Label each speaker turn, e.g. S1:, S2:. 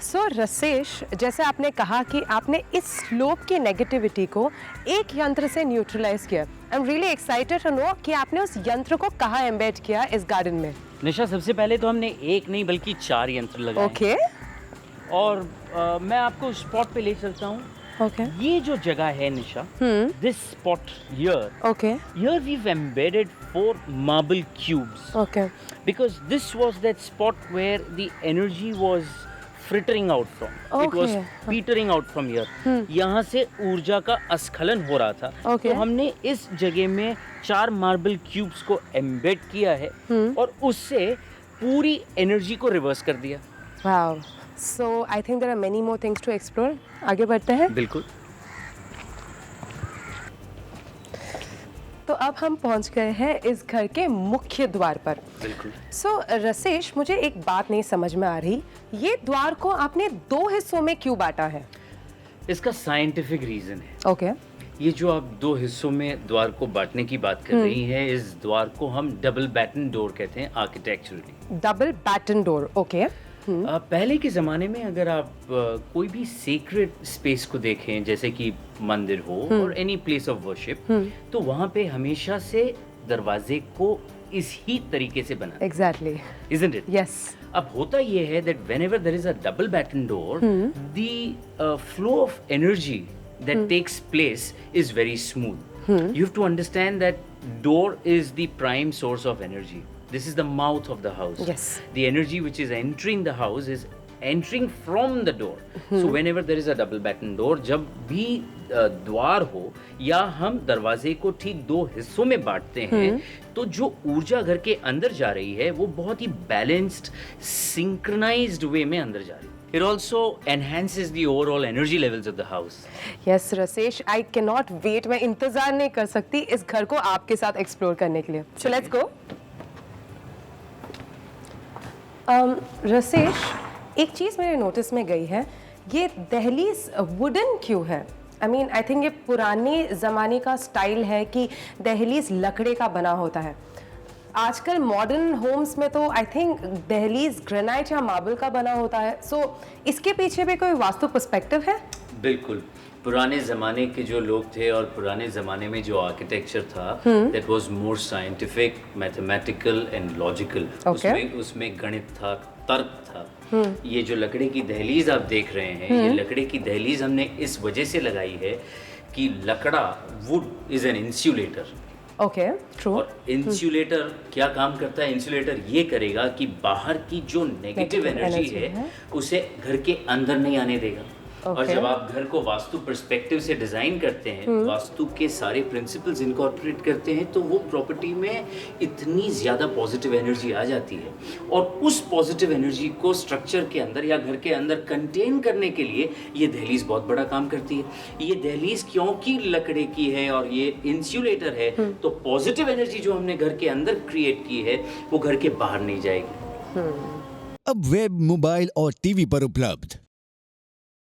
S1: सो रसेश, जैसे आपने कहा कि आपने इस स्लोप की नेगेटिविटी को एक यंत्र से न्यूट्रलाइज किया। I am really excited to know कि आपने उस यंत्र को कहाँ एम्बेड किया इस गार्डन में।
S2: निशा, सबसे पहले तो हमने एक नहीं बल्कि 4 यंत्र लगाए।
S1: ओके
S2: और मैं आपको स्पॉट पे ले चलता हूँ।
S1: ओके
S2: ये जो जगह है Nisha, this spot
S1: okay
S2: here we've embedded 4 marble cubes
S1: okay
S2: because this was that spot where the energy was frittering out from. It was
S1: Okay.
S2: petering out from here. यहाँ से ऊर्जा का अस्खलन हो रहा था।
S1: Okay.
S2: तो हमने इस जगह में 4 मार्बल क्यूब्स को एम्बेड किया है और उससे पूरी एनर्जी को रिवर्स कर दिया।
S1: Wow, so I think there are many more things to explore. आगे बढ़ते हैं।
S2: बिल्कुल।
S1: तो अब हम पहुंच गए हैं इस घर के मुख्य द्वार पर।
S2: बिल्कुल।
S1: सो रसेश, मुझे एक बात नहीं समझ में आ रही, ये द्वार को आपने 2 हिस्सों में क्यों बांटा है?
S2: इसका साइंटिफिक रीजन है।
S1: ओके
S2: ये जो आप 2 हिस्सों में द्वार को बांटने की बात कर रही हैं, इस द्वार को हम डबल बैटन डोर कहते हैं architecturally.
S1: Double batten door, okay.
S2: पहले के ज़माने में अगर आप कोई भी सीक्रेट स्पेस को देखें, जैसे कि मंदिर हो और एनी प्लेस ऑफ वर्शिप, तो वहाँ पे हमेशा से दरवाजे को इसी तरीके से बना,
S1: एग्जैक्टली,
S2: isn't it?
S1: यस।
S2: अब होता ये है that whenever there is a double batten door, the flow of energy that takes place is very smooth. You have to understand that door is the prime source of energy. This is the mouth of the house.
S1: Yes.
S2: The energy which is entering the house is entering from the door. So whenever there is a double batten door, जब भी द्वार हो या हम दरवाजे को ठीक 2 हिस्सों में बांटते हैं, तो जो ऊर्जा घर के अंदर जा रही है वो बहुत ही बैलेंस्ड, सिंक्रोनाइज्ड वे में अंदर जा रही है। It also enhances the overall energy levels of the house.
S1: Yes Rasesh, I can not wait. मैं इंतजार नहीं कर सकती इस घर को आपके साथ एक्सप्लोर करने के लिए। So let's go. रसेश, एक चीज़ मेरे नोटिस में गई है, ये दहलीज वुडन क्यों है? आई मीन आई थिंक ये पुराने ज़माने का स्टाइल है कि दहलीज लकड़े का बना होता है। आजकल मॉडर्न होम्स में तो आई थिंक दहलीज ग्रेनाइट या मार्बल का बना होता है। सो इसके पीछे भी कोई वास्तु पर्सपेक्टिव है?
S2: बिल्कुल। पुराने ज़माने के जो लोग थे और पुराने ज़माने में जो आर्किटेक्चर था, that was more scientific, mathematical and logical. उसमें गणित था, तर्क था। ये जो लकड़े की दहलीज आप देख रहे हैं, ये लकड़े की दहलीज हमने इस वजह से लगाई है कि लकड़ा, wood is an insulator.
S1: Okay, true.
S2: और इंसुलेटर क्या काम करता है? इंसुलेटर ये करेगा कि बाहर की जो नेगेटिव एनर्जी है उसे घर के अंदर नहीं आने देगा। और जब आप घर को वास्तु पर्सपेक्टिव से डिजाइन करते हैं, वास्तु के सारे प्रिंसिपल्स इनकॉर्पोरेट करते हैं, तो वो प्रॉपर्टी में इतनी ज्यादा पॉजिटिव एनर्जी आ जाती है। और उस पॉजिटिव एनर्जी को स्ट्रक्चर के अंदर या घर के अंदर कंटेन करने के लिए ये दहलीज बहुत बड़ा काम करती है। ये दहलीज क्योंकि लकड़े की है और ये इंसुलेटर है, तो पॉजिटिव एनर्जी जो हमने घर के अंदर क्रिएट की है वो घर के बाहर नहीं जाएगी।
S3: अब वेब, मोबाइल और टीवी पर उपलब्ध